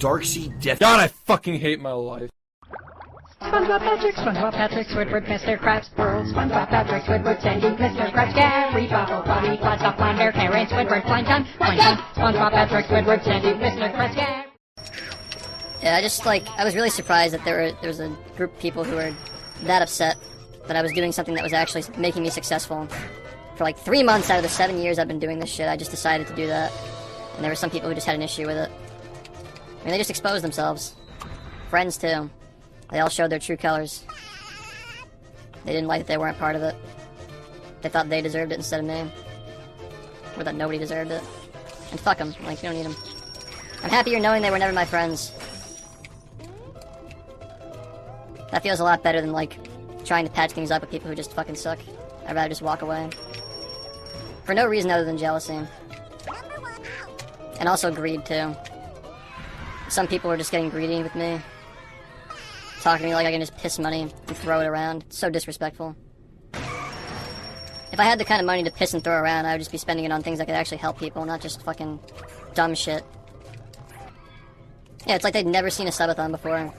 Darksea Death. God, I fucking hate my life. SpongeBob Patrick, Squidward, Mr. Krabs, Pearl, SpongeBob Patrick, Squidward, Sandy, Mr. Krabs, Gary, Bubble, Bunny, Flintstop, Flounder, Karen, Squidward, Plankton, SpongeBob Patrick, Squidward, Sandy, Mr. Krabs, Gary. Yeah, I was really surprised that there was a group of people who were that upset that I was doing something that was actually making me successful. For like 3 months out of the 7 years I've been doing this shit, I just decided to do that. And there were some people who just had an issue with it. I mean, they just exposed themselves. Friends, too. They all showed their true colors. They didn't like that they weren't part of it. They thought they deserved it instead of me. Or that nobody deserved it. And fuck them. Like, you don't need them. I'm happier knowing they were never my friends. That feels a lot better than, like, trying to patch things up with people who just fucking suck. I'd rather just walk away. For no reason other than jealousy. And also greed, too. Some people are just getting greedy with me. Talking to me like I can just piss money and throw it around. It's so disrespectful. If I had the kind of money to piss and throw around, I would just be spending it on things that could actually help people, not just fucking dumb shit. Yeah, it's like they'd never seen a subathon before.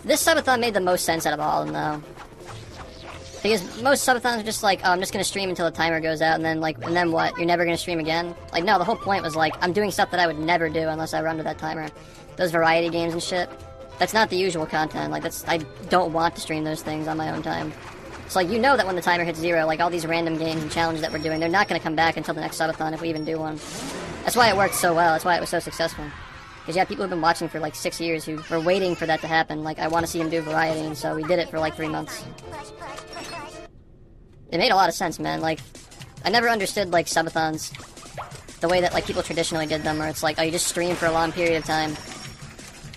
This subathon made the most sense out of all of them, though. Because most subathons are just like, oh, I'm just gonna stream until the timer goes out, and then what? You're never gonna stream again? Like, no, the whole point was like, I'm doing stuff that I would never do unless I run to that timer. Those variety games and shit, that's not the usual content. Like, I don't want to stream those things on my own time. So, like, you know that when the timer hits 0, like, all these random games and challenges that we're doing, they're not gonna come back until the next subathon if we even do one. That's why it worked so well, that's why it was so successful. Because, yeah, people have been watching for, like, 6 years who were waiting for that to happen. Like, I want to see him do variety, and so we did it for, like, 3 months. It made a lot of sense, man. Like, I never understood, like, subathons the way that, like, people traditionally did them, where it's like, oh, you just stream for a long period of time.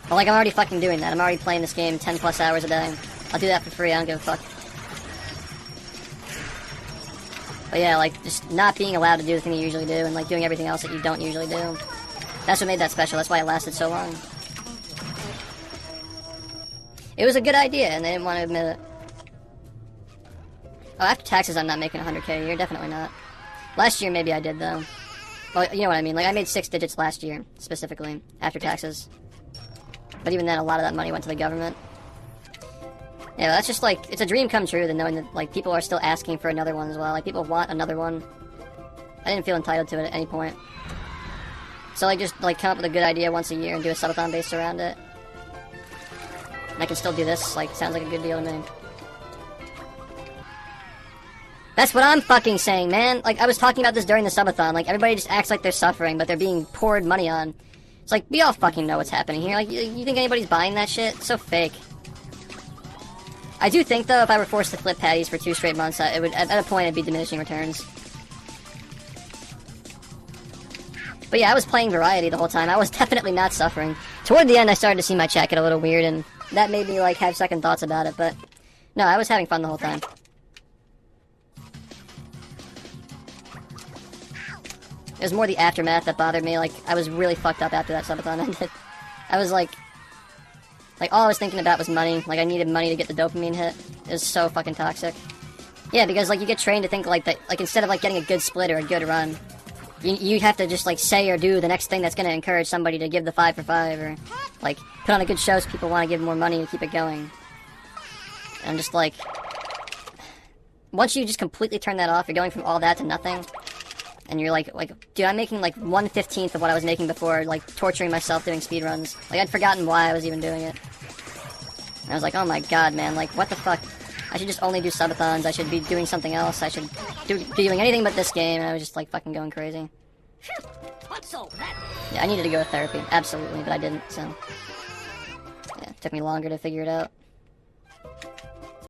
But, like, I'm already fucking doing that. I'm already playing this game 10 plus hours a day. I'll do that for free, I don't give a fuck. But yeah, like, just not being allowed to do the thing you usually do, and, like, doing everything else that you don't usually do. That's what made that special. That's why it lasted so long. It was a good idea, and they didn't want to admit it. Oh, after taxes, I'm not making 100k a year. Definitely not. Last year, maybe I did, though. Well, you know what I mean. Like, I made 6 digits last year, specifically, after taxes. But even then, a lot of that money went to the government. Yeah, that's just, like, it's a dream come true, than knowing that, like, people are still asking for another one as well. Like, people want another one. I didn't feel entitled to it at any point. So, like, just, like, come up with a good idea once a year and do a subathon based around it. And I can still do this. Like, sounds like a good deal to me. That's what I'm fucking saying, man. Like, I was talking about this during the subathon. Like, everybody just acts like they're suffering, but they're being poured money on. It's like, we all fucking know what's happening here. Like, you think anybody's buying that shit? It's so fake. I do think, though, if I were forced to flip patties for 2 straight months, it would, at a point, it'd be diminishing returns. But yeah, I was playing variety the whole time. I was definitely not suffering. Toward the end, I started to see my chat get a little weird, and that made me, like, have second thoughts about it, but no, I was having fun the whole time. It was more the aftermath that bothered me. Like, I was really fucked up after that subathon ended. I was like, all I was thinking about was money. Like, I needed money to get the dopamine hit. It was so fucking toxic. Yeah, because, like, you get trained to think, like, that, like, instead of, like, getting a good split or a good run, you have to just, like, say or do the next thing that's gonna encourage somebody to give the 5 for 5, or, like, put on a good show so people want to give more money to keep it going. And I'm just like, once you just completely turn that off, you're going from all that to nothing. And you're like, dude, I'm making, like, 1/15 of what I was making before, like, torturing myself doing speedruns. Like, I'd forgotten why I was even doing it. And I was like, oh my god, man, like, what the fuck? I should just only do subathons, I should be doing something else, I should be doing anything but this game, and I was just, like, fucking going crazy. Yeah, I needed to go to therapy, absolutely, but I didn't, so... Yeah, it took me longer to figure it out.